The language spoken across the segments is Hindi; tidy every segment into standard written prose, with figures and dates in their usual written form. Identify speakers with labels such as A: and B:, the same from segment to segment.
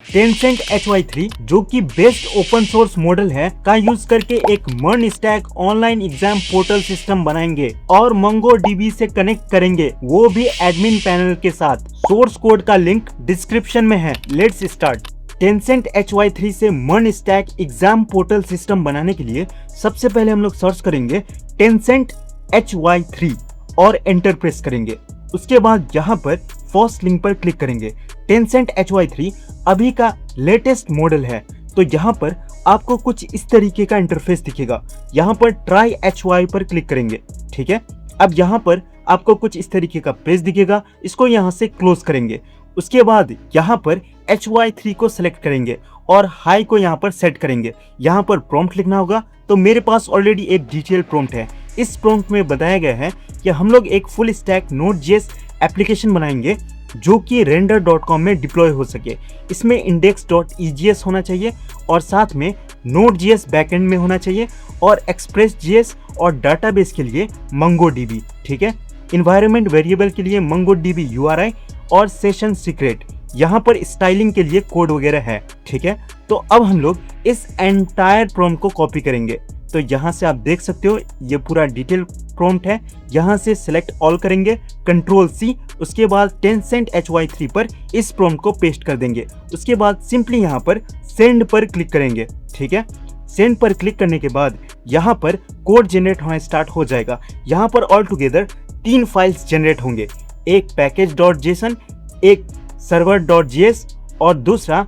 A: टेंसेंट HY3 जो कि बेस्ट ओपन सोर्स मॉडल है का यूज करके एक MERN stack online exam portal system बनाएंगे और MongoDB से कनेक्ट करेंगे, वो भी एडमिन पैनल के साथ। सोर्स कोड का लिंक डिस्क्रिप्शन में है। Let's start. टेंसेंट HY3 से MERN stack exam portal system बनाने के लिए सबसे पहले हम लोग सर्च करेंगे टेंसेंट HY3 और एंटर प्रेस करेंगे। उसके बाद यहाँ पर फर्स्ट लिंक पर क्लिक करेंगे। टेंसेंट HY3 अभी का लेटेस्ट मॉडल है, तो यहाँ पर आपको कुछ इस तरीके का इंटरफेस दिखेगा। यहाँ पर ट्राई HY पर क्लिक करेंगे, ठीक है। अब यहाँ पर आपको कुछ इस तरीके का पेज दिखेगा, इसको यहाँ से क्लोज करेंगे। उसके बाद यहाँ पर HY3 को सिलेक्ट करेंगे और हाई को यहाँ पर सेट करेंगे। यहाँ पर प्रॉम्प्ट लिखना होगा, तो मेरे पास ऑलरेडी एक डिटेल प्रॉम्प्ट है। इस प्रॉम्प्ट में बताया गया है कि हम लोग एक फुल स्टैक Node.js एप्लीकेशन बनाएंगे जो कि render.com में डिप्लॉय हो सके। इसमें index.ejs होना चाहिए और साथ में Node.js बैकएंड में होना चाहिए और Express.js और डाटाबेस के लिए MongoDB, ठीक है। इन्वायरमेंट वेरिएबल के लिए MongoDB URI और सेशन सीक्रेट। यहाँ पर स्टाइलिंग के लिए कोड वगैरह है, ठीक है। तो अब हम लोग इस एंटायर प्रॉम्प्ट को कॉपी करेंगे। तो यहाँ से आप देख सकते हो ये पूरा डिटेल प्रॉम्प्ट है। यहाँ से सिलेक्ट ऑल करेंगे, Ctrl+C, उसके बाद टेंसेंट HY3 पर इस प्रॉम्प्ट को पेस्ट कर देंगे। उसके बाद सिंपली यहाँ पर सेंड पर क्लिक करेंगे, ठीक है। सेंड पर क्लिक करने के बाद यहाँ पर कोड जनरेट होना स्टार्ट हो जाएगा। यहाँ पर ऑल टुगेदर 3 फाइल्स जनरेट होंगे, एक package.json, एक server.js और दूसरा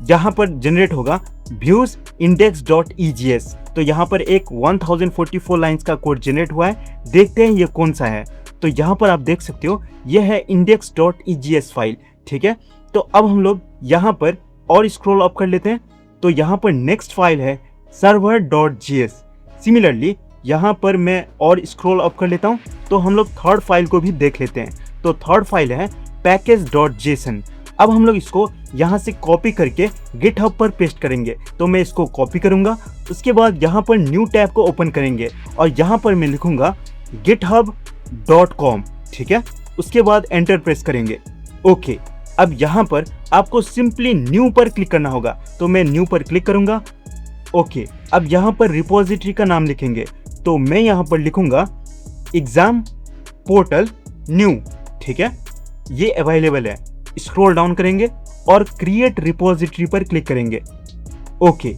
A: यहाँ पर जनरेट होगा views index.ejs। तो यहाँ पर एक 1044 लाइंस का कोड जनरेट हुआ है। देखते हैं ये कौन सा है। तो यहाँ पर आप देख सकते हो ये है index.ejs फाइल, ठीक है। तो अब हम लोग यहाँ पर और स्क्रॉल अप कर लेते हैं। तो यहाँ पर नेक्स्ट फाइल है server.js। सिमिलरली यहाँ पर मैं और स्क्रॉल अप कर लेता हूँ, तो हम लोग थर्ड फाइल को भी देख लेते हैं। तो थर्ड फाइल है package.json। अब हम लोग इसको यहाँ से कॉपी करके GitHub पर पेस्ट करेंगे। तो मैं इसको कॉपी करूँगा। उसके बाद यहाँ पर न्यू टैब को ओपन करेंगे और यहाँ पर मैं लिखूँगा github.com, ठीक है। उसके बाद एंटर प्रेस करेंगे। ओके, अब यहाँ पर आपको सिंपली न्यू पर क्लिक करना होगा। तो मैं न्यू पर क्लिक करूँगा। ओके, अब यहाँ पर रिपोजिटरी का नाम लिखेंगे। तो मैं यहाँ पर लिखूँगा एग्जाम पोर्टल न्यू, ठीक है। ये अवेलेबल है। स्क्रॉल डाउन करेंगे और क्रिएट रिपोजिटरी पर क्लिक करेंगे। ओके,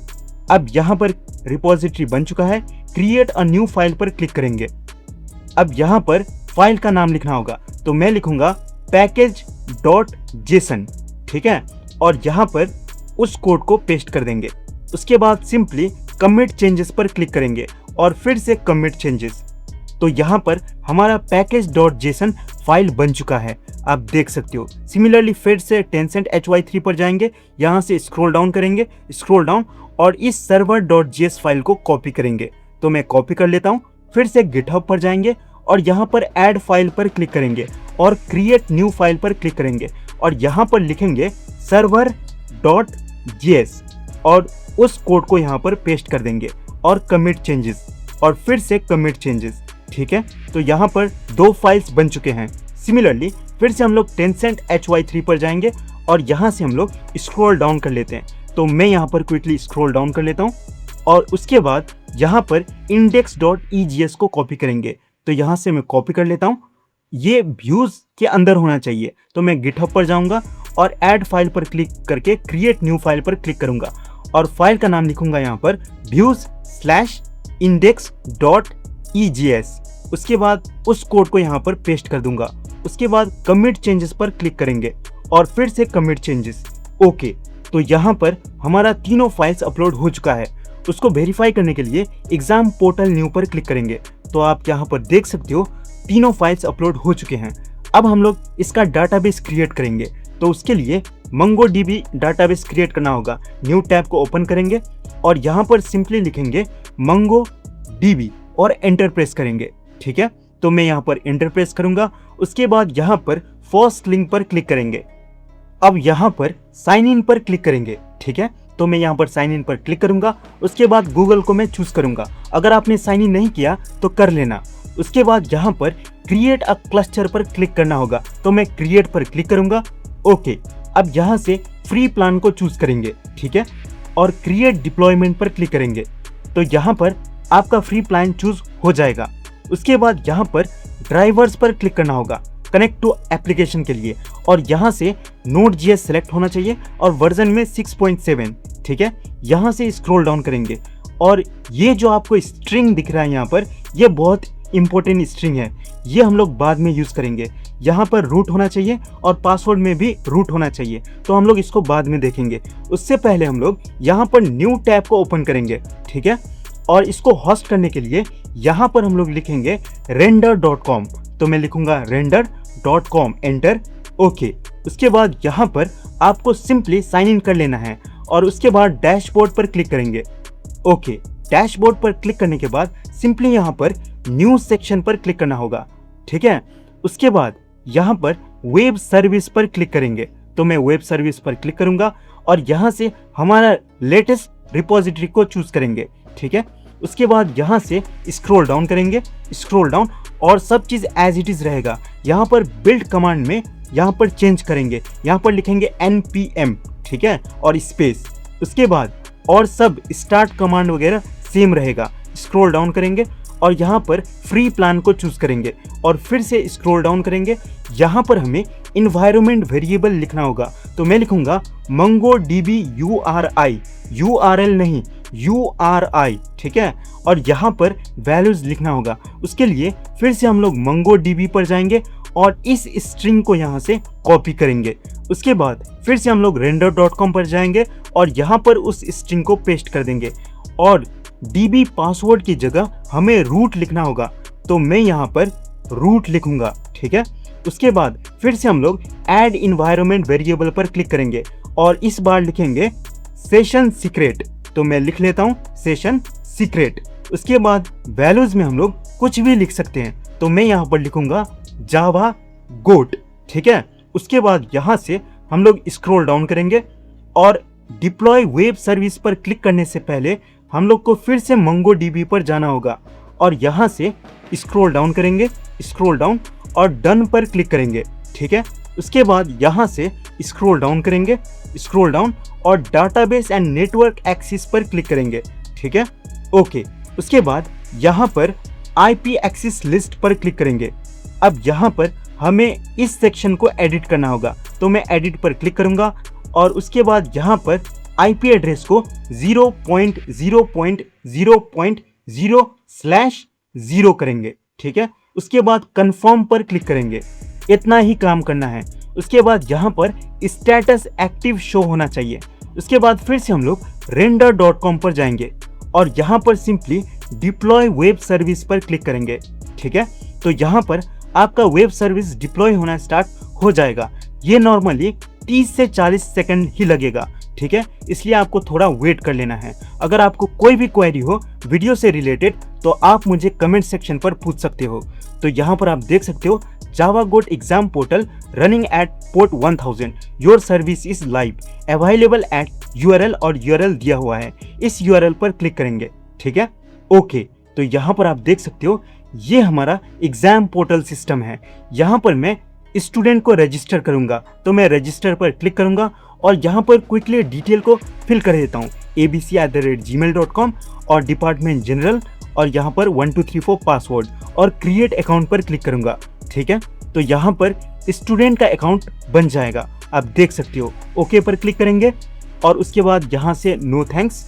A: अब यहाँ पर रिपोजिटरी बन चुका है। क्रिएट अ न्यू फाइल पर क्लिक करेंगे। अब यहाँ पर फाइल का नाम लिखना होगा। तो मैं लिखूंगा package.json, ठीक है। और यहाँ पर उस कोड को पेस्ट कर देंगे। उसके बाद सिंपली कमिट चेंजेस पर क्लिक करेंगे और फिर से कमिट चेंजेस। तो यहाँ पर हमारा package.json फाइल बन चुका है, आप देख सकते हो। सिमिलरली फिर से टेंसेंट HY3 पर जाएंगे, यहाँ से स्क्रॉल डाउन करेंगे, स्क्रॉल डाउन, और इस server.js फाइल को कॉपी करेंगे। तो मैं कॉपी कर लेता हूँ। फिर से GitHub पर जाएंगे और यहाँ पर ऐड फाइल पर क्लिक करेंगे और क्रिएट न्यू फाइल पर क्लिक करेंगे और यहाँ पर लिखेंगे server.js और उस कोड को यहाँ पर पेस्ट कर देंगे और कमिट चेंजेस और फिर से कमिट चेंजेस, ठीक है। तो यहाँ पर 2 फाइल्स बन चुके हैं। सिमिलरली फिर से हम लोग टेंसेंट HY3 पर जाएंगे और यहाँ से हम लोग स्क्रॉल डाउन कर लेते हैं। तो मैं यहाँ पर क्विकली स्क्रॉल डाउन कर लेता हूँ और उसके बाद यहाँ पर index.ejs को कॉपी करेंगे। तो यहाँ से मैं कॉपी कर लेता हूँ। ये व्यूज के अंदर होना चाहिए। तो मैं GitHub पर जाऊँगा और ऐड फाइल पर क्लिक करके क्रिएट न्यू फाइल पर क्लिक करूँगा और फाइल का नाम लिखूँगा यहाँ पर views/index.ejs। उसके बाद उस कोड को यहाँ पर पेस्ट कर दूंगा। उसके बाद कमिट चेंजेस पर क्लिक करेंगे और फिर से कमिट चेंजेस। ओके, तो यहाँ पर हमारा तीनों फाइल्स अपलोड हो चुका है। उसको वेरीफाई करने के लिए एग्जाम पोर्टल न्यू पर क्लिक करेंगे। तो आप यहाँ पर देख सकते हो तीनों फाइल्स अपलोड हो चुके हैं। अब हम लोग इसका डाटाबेस क्रिएट करेंगे। तो उसके लिए MongoDB डाटाबेस क्रिएट करना होगा। न्यू टैब को ओपन करेंगे और यहाँ पर सिंपली लिखेंगे MongoDB और एंटर प्रेस करेंगे, ठीक है। तो मैं यहाँ पर एंटर प्रेस करूंगा। उसके बाद यहाँ पर फर्स्ट लिंक पर क्लिक करेंगे। अब यहाँ पर साइन इन पर क्लिक करेंगे, ठीक है। तो मैं यहाँ पर साइन इन पर क्लिक करूंगा। उसके बाद गूगल को मैं चूज करूंगा। अगर आपने साइन इन नहीं किया तो कर लेना। उसके बाद यहाँ पर क्रिएट अ क्लस्टर पर क्लिक करना होगा। तो मैं क्रिएट पर क्लिक करूंगा। ओके, अब यहाँ से फ्री प्लान को चूज करेंगे, ठीक है, और क्रिएट डिप्लॉयमेंट पर क्लिक करेंगे। तो यहाँ पर आपका फ्री प्लान चूज हो जाएगा। उसके बाद यहाँ पर ड्राइवर्स पर क्लिक करना होगा कनेक्ट टू एप्लीकेशन के लिए, और यहाँ से Node.js सेलेक्ट होना चाहिए और वर्जन में 6.7, ठीक है। यहाँ से स्क्रॉल डाउन करेंगे और ये जो आपको स्ट्रिंग दिख रहा है यहाँ पर, ये बहुत इंपॉर्टेंट स्ट्रिंग है, ये हम लोग बाद में यूज करेंगे। यहाँ पर रूट होना चाहिए और पासवर्ड में भी रूट होना चाहिए, तो हम लोग इसको बाद में देखेंगे। उससे पहले हम लोग यहाँ पर न्यू टैब को ओपन करेंगे, ठीक है, और इसको होस्ट करने के लिए यहाँ पर हम लोग लिखेंगे render.com। तो मैं लिखूंगा render.com, एंटर, ओके। उसके बाद यहाँ पर आपको सिंपली साइन इन कर लेना है और उसके बाद डैशबोर्ड पर क्लिक करेंगे, ओके। डैशबोर्ड पर क्लिक करने के बाद सिंपली यहाँ पर न्यू सेक्शन पर क्लिक करना होगा, ठीक है। उसके बाद यहाँ पर वेब सर्विस पर क्लिक करेंगे, तो मैं वेब सर्विस पर क्लिक करूंगा और यहाँ से हमारा लेटेस्ट रिपोजिटरी को चूज करेंगे, ठीक है। उसके बाद यहाँ से स्क्रॉल डाउन करेंगे, स्क्रॉल डाउन, और सब चीज एज इट इज रहेगा। यहाँ पर बिल्ड कमांड में यहाँ पर चेंज करेंगे, यहाँ पर लिखेंगे npm, ठीक है, और स्पेस। उसके बाद और सब स्टार्ट कमांड वगैरह सेम रहेगा। स्क्रॉल डाउन करेंगे और यहाँ पर फ्री प्लान को चूज करेंगे और फिर से स्क्रॉल डाउन करेंगे। यहाँ पर हमें इन्वायरमेंट वेरिएबल लिखना होगा, तो मैं लिखूंगा MongoDB URL नहीं URI, ठीक है, और यहाँ पर वैल्यूज लिखना होगा। उसके लिए फिर से हम लोग MongoDB पर जाएंगे और इस स्ट्रिंग को यहाँ से कॉपी करेंगे। उसके बाद फिर से हम लोग render.com पर जाएंगे और यहाँ पर उस स्ट्रिंग को पेस्ट कर देंगे और DB पासवर्ड की जगह हमें रूट लिखना होगा, तो मैं यहाँ पर रूट लिखूंगा, ठीक है। उसके बाद फिर से हम लोग ऐड इन्वायरमेंट वेरिएबल पर क्लिक करेंगे और इस बार लिखेंगे सेशन सीक्रेट, तो मैं लिख लेता हूँ सेशन सीक्रेट। उसके बाद वैल्यूज में हम लोग कुछ भी लिख सकते हैं, तो मैं यहाँ पर लिखूंगा जावा गोट, ठीक है। उसके बाद यहाँ से हम लोग स्क्रॉल डाउन करेंगे और डिप्लॉय वेब सर्विस पर क्लिक करने से पहले हम लोग को फिर से MongoDB पर जाना होगा और यहाँ से स्क्रॉल डाउन करेंगे, स्क्रॉल डाउन, और डन पर क्लिक करेंगे, ठीक है। उसके बाद यहाँ से स्क्रॉल डाउन करेंगे, स्क्रॉल डाउन, और डाटाबेस एंड नेटवर्क एक्सेस पर क्लिक करेंगे, ठीक है, ओके। उसके बाद यहाँ पर IP एक्सेस लिस्ट पर क्लिक करेंगे। अब यहाँ पर हमें इस सेक्शन को एडिट करना होगा, तो मैं एडिट पर क्लिक करूंगा और उसके बाद यहाँ पर IP एड्रेस को 0.0.0.0/0 करेंगे, ठीक है। उसके बाद कंफर्म पर क्लिक करेंगे, इतना ही काम करना है। उसके बाद यहाँ पर स्टेटस एक्टिव शो होना चाहिए। उसके बाद फिर से हम लोग render.com पर जाएंगे और यहाँ पर सिंपली डिप्लॉय वेब सर्विस पर क्लिक करेंगे, ठीक है। तो यहाँ पर आपका वेब सर्विस डिप्लॉय होना स्टार्ट हो जाएगा। ये नॉर्मली 30 से 40 सेकंड ही लगेगा, ठीक है, इसलिए आपको थोड़ा वेट कर लेना है। अगर आपको कोई भी क्वेरी हो वीडियो से रिलेटेड तो आप मुझे कमेंट सेक्शन पर पूछ सकते हो। तो यहाँ पर आप देख सकते हो Java got exam portal running at port 1000, your service is live available at URL, और URL दिया हुआ है, इस URL पर क्लिक करेंगे, ठीक है, ओके। तो यहाँ पर आप देख सकते हो ये हमारा एग्जाम पोर्टल सिस्टम है। यहाँ पर मैं स्टूडेंट को रजिस्टर करूंगा, तो मैं रजिस्टर पर क्लिक करूंगा और यहाँ पर क्विकली डिटेल को फिल कर देता हूँ abc@gmail.com और डिपार्टमेंट जनरल, और यहाँ पर 1234 पासवर्ड, और क्रिएट अकाउंट पर क्लिक करूंगा, ठीक है। तो यहाँ पर स्टूडेंट का अकाउंट बन जाएगा, आप देख सकते हो। ओके पर क्लिक करेंगे और उसके बाद यहाँ से नो थैंक्स,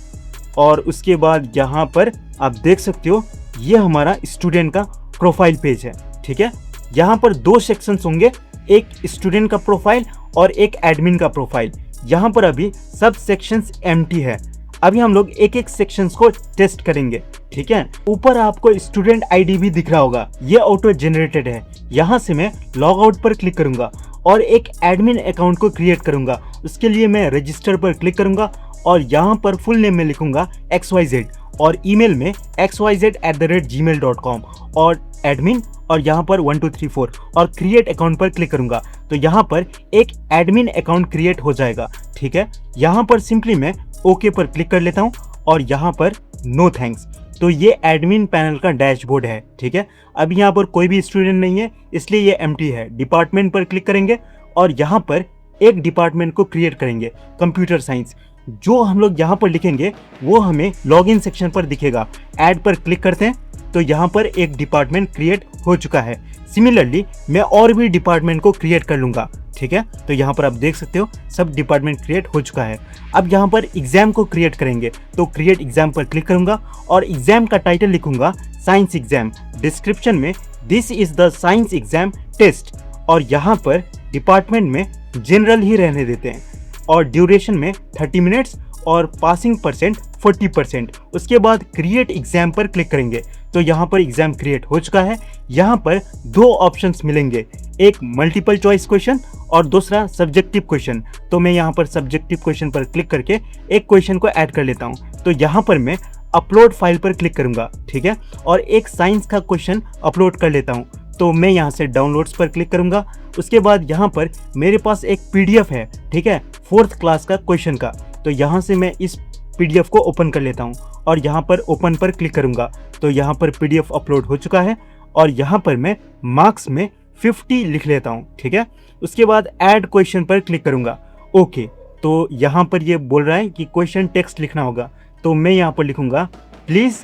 A: और उसके बाद यहाँ पर आप देख सकते हो ये हमारा स्टूडेंट का प्रोफाइल पेज है, ठीक है। यहाँ पर 2 सेक्शंस होंगे, एक स्टूडेंट का प्रोफाइल और एक एडमिन का प्रोफाइल। यहाँ पर अभी सब सेक्शंस एम्प्टी है। अभी हम लोग एक एक सेक्शंस को टेस्ट करेंगे, ठीक है। ऊपर आपको स्टूडेंट आईडी भी दिख रहा होगा, ये ऑटो जनरेटेड है। यहाँ से मैं लॉग आउट पर क्लिक करूंगा और एक एडमिन अकाउंट को क्रिएट करूंगा। उसके लिए मैं रजिस्टर पर क्लिक करूंगा और यहाँ पर फुल नेम में लिखूंगा XYZ और ईमेल में xyz@gmail.com और एडमिन और यहाँ पर 1234 और क्रिएट अकाउंट पर क्लिक करूंगा। तो यहाँ पर एक एडमिन अकाउंट क्रिएट हो जाएगा, ठीक है। यहाँ पर सिंपली मैं ओके पर क्लिक कर लेता हूँ और यहाँ पर नो थैंक्स। तो ये एडमिन पैनल का डैशबोर्ड है, ठीक है। अब यहाँ पर कोई भी स्टूडेंट नहीं है इसलिए ये एम्प्टी है। डिपार्टमेंट पर क्लिक करेंगे और यहाँ पर एक डिपार्टमेंट को क्रिएट करेंगे, कंप्यूटर साइंस। जो हम लोग यहाँ पर लिखेंगे वो हमें लॉगिन सेक्शन पर दिखेगा। ऐड पर क्लिक करते हैं तो यहाँ पर एक डिपार्टमेंट क्रिएट हो चुका है। सिमिलरली मैं और भी डिपार्टमेंट को क्रिएट कर लूँगा, ठीक है। तो यहाँ पर आप देख सकते हो सब डिपार्टमेंट क्रिएट हो चुका है। अब यहाँ पर एग्जाम को क्रिएट करेंगे तो क्रिएट एग्जाम पर क्लिक करूँगा और एग्जाम का टाइटल लिखूंगा साइंस एग्जाम। डिस्क्रिप्शन में this is the science exam test और यहाँ पर डिपार्टमेंट में जनरल ही रहने देते हैं और ड्यूरेशन में 30 मिनट्स और पासिंग परसेंट 40%। उसके बाद क्रिएट एग्जाम पर क्लिक करेंगे तो यहाँ पर एग्जाम क्रिएट हो चुका है। यहाँ पर दो ऑप्शंस मिलेंगे, एक मल्टीपल चॉइस क्वेश्चन और दूसरा सब्जेक्टिव क्वेश्चन। तो मैं यहाँ पर सब्जेक्टिव क्वेश्चन पर क्लिक करके एक क्वेश्चन को ऐड कर लेता हूँ। तो यहाँ पर मैं अपलोड फाइल पर क्लिक करूँगा, ठीक है, और एक साइंस का क्वेश्चन अपलोड कर लेता हूँ। तो मैं यहाँ से डाउनलोड्स पर क्लिक करूँगा। उसके बाद यहाँ पर मेरे पास एक PDF है, ठीक है, 4th क्लास का क्वेश्चन का। तो यहाँ से मैं इस PDF को ओपन कर लेता हूँ और यहाँ पर ओपन पर क्लिक करूँगा। तो यहाँ पर PDF अपलोड हो चुका है और यहाँ पर मैं मार्क्स में 50 लिख लेता हूँ, ठीक है। उसके बाद ऐड क्वेश्चन पर क्लिक करूँगा। ओके, तो यहाँ पर ये बोल रहा है कि क्वेश्चन टेक्स्ट लिखना होगा। तो मैं यहाँ पर लिखूँगा please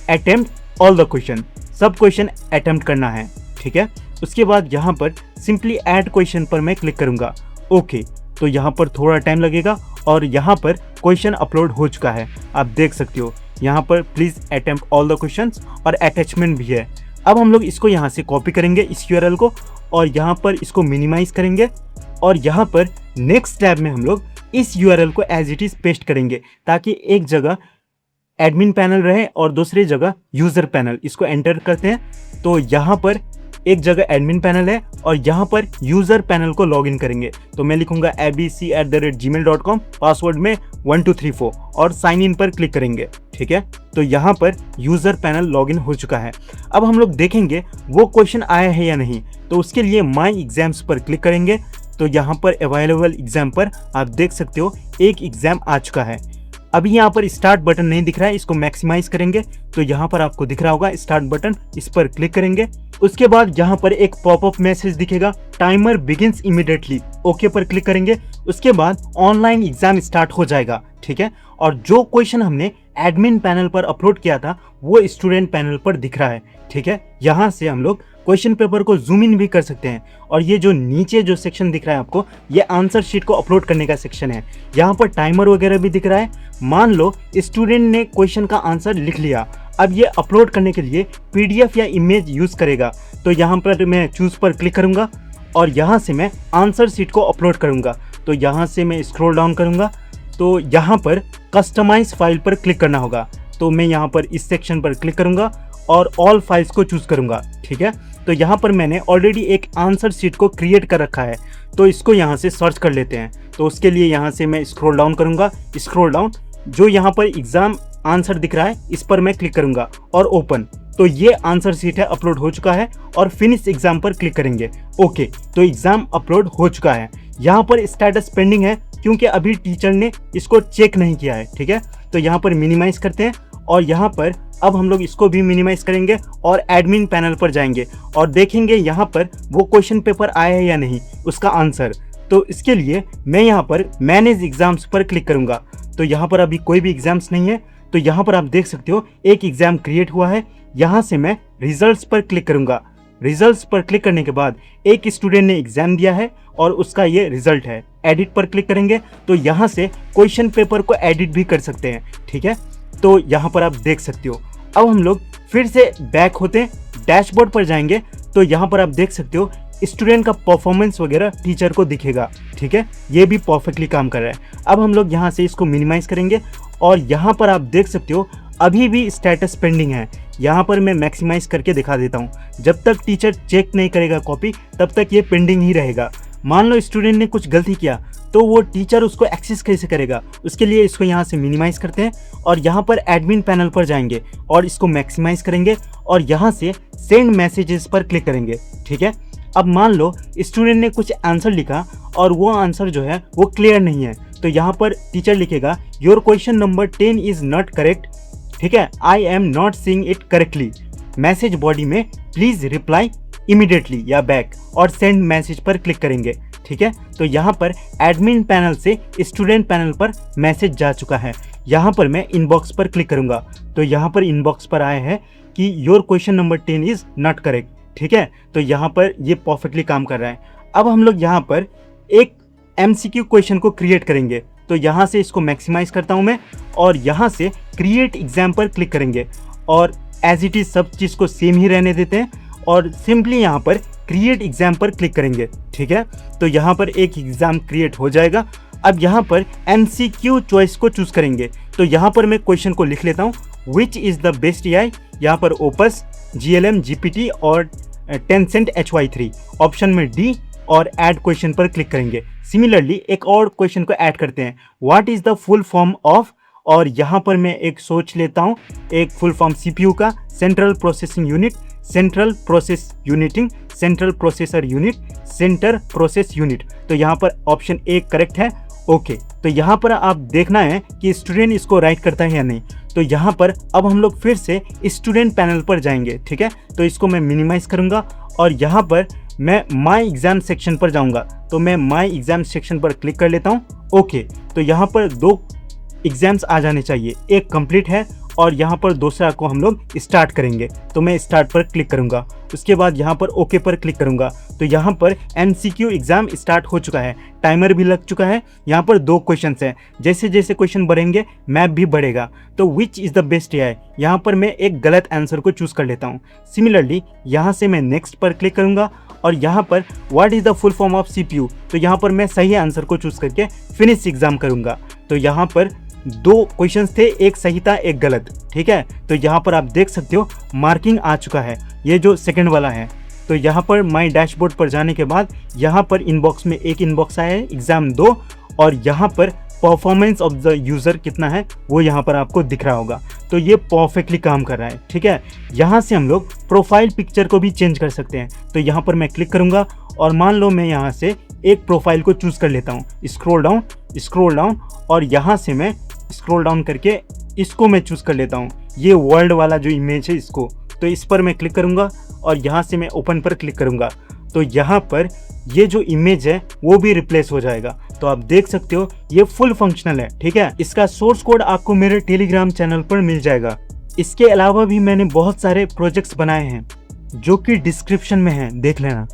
A: attempt all the question, सब क्वेश्चन अटेम्प्ट करना है, ठीक है। उसके बाद यहाँ पर सिंपली ऐड क्वेश्चन पर मैं क्लिक करूँगा। ओके, तो यहाँ पर थोड़ा टाइम लगेगा और यहाँ पर क्वेश्चन अपलोड हो चुका है। आप देख सकते हो यहाँ पर please attempt all the questions और अटैचमेंट भी है। अब हम लोग इसको यहाँ से कॉपी करेंगे इस URL को और यहाँ पर इसको मिनिमाइज करेंगे और यहाँ पर नेक्स्ट टैब में हम लोग इस URL को एज इट इज़ पेस्ट करेंगे ताकि एक जगह एडमिन पैनल रहे और दूसरी जगह यूज़र पैनल। इसको एंटर करते हैं तो यहाँ पर एक जगह एडमिन पैनल है और यहाँ पर यूज़र पैनल को लॉगिन करेंगे। तो मैं लिखूंगा abc@gmail.com, पासवर्ड में 1234 और साइन इन पर क्लिक करेंगे, ठीक है। तो यहाँ पर यूज़र पैनल लॉगिन हो चुका है। अब हम लोग देखेंगे वो क्वेश्चन आया है या नहीं। तो उसके लिए माई एग्जाम्स पर क्लिक करेंगे तो यहाँ पर अवेलेबल एग्जाम पर आप देख सकते हो एक एग्जाम आ चुका है। अभी यहाँ पर स्टार्ट बटन नहीं दिख रहा है, इसको मैक्सिमाइज करेंगे तो यहाँ पर आपको दिख रहा होगा स्टार्ट बटन, इस पर क्लिक करेंगे। उसके बाद यहाँ पर एक पॉपअप मैसेज दिखेगा, टाइमर बिगिंस इमीडिएटली, ओके पर क्लिक करेंगे। उसके बाद ऑनलाइन एग्जाम स्टार्ट हो जाएगा, ठीक है। और जो क्वेश्चन हमने एडमिन पैनल पर अपलोड किया था वो स्टूडेंट पैनल पर दिख रहा है, ठीक है। यहाँ से हम लोग क्वेश्चन पेपर को जूम इन भी कर सकते हैं और ये जो नीचे जो सेक्शन दिख रहा है आपको, ये आंसर शीट को अपलोड करने का सेक्शन है। यहाँ पर टाइमर वगैरह भी दिख रहा है। मान लो स्टूडेंट ने क्वेश्चन का आंसर लिख लिया, अब ये अपलोड करने के लिए PDF या इमेज यूज़ करेगा। तो यहाँ पर मैं चूज़ पर क्लिक करूँगा और यहाँ से मैं आंसर शीट को अपलोड करूँगा। तो यहाँ से मैं स्क्रॉल डाउन करूँगा तो यहाँ पर कस्टमाइज फाइल पर क्लिक करना होगा। तो मैं यहाँ पर इस सेक्शन पर क्लिक करूँगा और ऑल फाइल्स को चूज़ करूँगा, ठीक है। तो यहाँ पर मैंने ऑलरेडी एक आंसर शीट को क्रिएट कर रखा है तो इसको यहाँ से सर्च कर लेते हैं। तो उसके लिए यहाँ से मैं स्क्रॉल डाउन करूँगा, स्क्रॉल डाउन, जो यहाँ पर एग्ज़ाम आंसर दिख रहा है इस पर मैं क्लिक करूँगा और ओपन। तो ये आंसर शीट है, अपलोड हो चुका है और फिनिश एग्जाम पर क्लिक करेंगे। ओके, तो एग्जाम अपलोड हो चुका है। यहाँ पर स्टेटस पेंडिंग है क्योंकि अभी टीचर ने इसको चेक नहीं किया है, ठीक है। तो यहाँ पर मिनिमाइज करते हैं और यहाँ पर अब हम लोग इसको भी मिनिमाइज करेंगे और एडमिन पैनल पर जाएंगे और देखेंगे यहाँ पर वो क्वेश्चन पेपर आया है या नहीं, उसका आंसर। तो इसके लिए मैं यहाँ पर मैनेज एग्जाम्स पर क्लिक करूँगा। तो यहाँ पर अभी कोई भी एग्जाम्स नहीं है। तो यहाँ पर आप देख सकते हो एक एग्जाम क्रिएट हुआ है। यहाँ से मैं रिजल्ट्स पर क्लिक करूँगा। रिजल्ट्स पर क्लिक करने के बाद एक स्टूडेंट ने एग्जाम दिया है और उसका ये रिजल्ट है। एडिट पर क्लिक करेंगे तो यहाँ से क्वेश्चन पेपर को एडिट भी कर सकते हैं, ठीक है। तो यहाँ पर आप देख सकते हो। अब हम लोग फिर से बैक होते हैं, डैशबोर्ड पर जाएंगे तो यहाँ पर आप देख सकते हो स्टूडेंट का परफॉर्मेंस वगैरह टीचर को दिखेगा, ठीक है। ये भी परफेक्टली काम कर रहा है। अब हम लोग यहाँ से इसको मिनिमाइज करेंगे और यहाँ पर आप देख सकते हो अभी भी स्टेटस पेंडिंग है। यहाँ पर मैं मैक्सिमाइज करके दिखा देता हूँ। जब तक टीचर चेक नहीं करेगा कॉपी तब तक ये पेंडिंग ही रहेगा। मान लो स्टूडेंट ने कुछ गलती किया तो वो टीचर उसको एक्सेस कैसे करेगा, उसके लिए इसको यहाँ से मिनिमाइज करते हैं और यहाँ पर एडमिन पैनल पर जाएंगे और इसको मैक्सिमाइज करेंगे और यहाँ से सेंड मैसेजेस पर क्लिक करेंगे, ठीक है। अब मान लो स्टूडेंट ने कुछ आंसर लिखा और वो आंसर जो है वो क्लियर नहीं है। तो यहाँ पर टीचर लिखेगा your question number 10 is not correct, ठीक है, I am not seeing it correctly. Message body में प्लीज रिप्लाई इमीडिएटली या बैक और सेंड मैसेज पर क्लिक करेंगे। ठीक है, तो यहाँ पर एडमिन पैनल से स्टूडेंट पैनल पर मैसेज जा चुका है। यहाँ पर मैं इनबॉक्स पर क्लिक करूंगा तो यहाँ पर इनबॉक्स पर आया है कि your question number 10 is not correct. ठीक है, तो यहाँ पर ये परफेक्टली काम कर रहा है। अब हम लोग यहाँ पर एक MCQ क्वेश्चन को क्रिएट करेंगे, तो यहाँ से इसको मैक्सिमाइज करता हूँ मैं और यहाँ से क्रिएट एग्जाम पर क्लिक करेंगे और एज इट इज सब चीज़ को सेम ही रहने देते हैं और सिंपली यहाँ पर क्रिएट एग्जाम पर क्लिक करेंगे। ठीक है, तो यहाँ पर एक एग्जाम क्रिएट हो जाएगा। अब यहाँ पर MCQ चॉइस को चूज करेंगे, तो यहाँ पर मैं क्वेश्चन को लिख लेता हूँ, which is the best AI। यहाँ पर ओपस, GLM, GPT और Tencent HY3, ऑप्शन में D और ऐड क्वेश्चन पर क्लिक करेंगे। सिमिलरली एक और क्वेश्चन को ऐड करते हैं, what is the full form of, और यहाँ पर मैं एक सोच लेता हूँ एक फुल फॉर्म CPU का, central processing unit, central process uniting, central processor unit, centre process unit. तो यहाँ पर ऑप्शन A करेक्ट है। ओके, तो यहाँ पर आप देखना है कि स्टूडेंट इसको राइट करता है या नहीं। तो यहाँ पर अब हम लोग फिर से स्टूडेंट पैनल पर जाएंगे। ठीक है, तो इसको मैं मिनिमाइज करूँगा और यहाँ पर मैं माई एग्जाम सेक्शन पर जाऊँगा, तो मैं माई एग्जाम सेक्शन पर क्लिक कर लेता हूँ। ओके, तो यहाँ पर 2 एग्जाम्स आ जाने चाहिए, एक कंप्लीट है और यहाँ पर दूसरा को हम लोग स्टार्ट करेंगे, तो मैं स्टार्ट पर क्लिक करूँगा। उसके बाद यहाँ पर ओके पर क्लिक करूँगा, तो यहाँ पर MCQ एग्जाम स्टार्ट हो चुका है, टाइमर भी लग चुका है। यहाँ पर 2 क्वेश्चंस हैं, जैसे जैसे क्वेश्चन बढ़ेंगे मैप भी बढ़ेगा। तो which is the best AI, यहाँ पर मैं एक गलत आंसर को चूज़ कर लेता हूँ। सिमिलरली यहाँ से मैं नेक्स्ट पर क्लिक करूँगा और यहाँ पर what is the full form of CPU, तो यहाँ पर मैं सही आंसर को चूज़ करके फिनिश एग्जाम करूँगा। तो यहाँ पर 2 क्वेश्चंस थे, एक सही था एक गलत। ठीक है, तो यहाँ पर आप देख सकते हो मार्किंग आ चुका है, ये जो सेकंड वाला है। तो यहाँ पर माई डैशबोर्ड पर जाने के बाद यहाँ पर इनबॉक्स में एक इनबॉक्स आया है एग्जाम 2 और यहाँ पर परफॉर्मेंस ऑफ द यूज़र कितना है वो यहाँ पर आपको दिख रहा होगा। तो ये परफेक्टली काम कर रहा है। ठीक है, यहाँ से हम लोग प्रोफाइल पिक्चर को भी चेंज कर सकते हैं। तो यहाँ पर मैं क्लिक करूँगा और मान लो मैं यहाँ से एक प्रोफाइल को चूज़ कर लेता हूँ, स्क्रॉल डाउन और यहाँ से मैं स्क्रॉल डाउन करके इसको मैं चूज़ कर लेता हूँ, ये वर्ल्ड वाला जो इमेज है इसको। तो इस पर मैं क्लिक करूँगा और यहाँ से मैं ओपन पर क्लिक करूँगा, तो यहाँ पर ये जो इमेज है वो भी रिप्लेस हो जाएगा। तो आप देख सकते हो ये फुल फंक्शनल है। ठीक है, इसका सोर्स कोड आपको मेरे टेलीग्राम चैनल पर मिल जाएगा। इसके अलावा भी मैंने बहुत सारे प्रोजेक्ट्स बनाए हैं जो कि डिस्क्रिप्शन में हैं, देख लेना।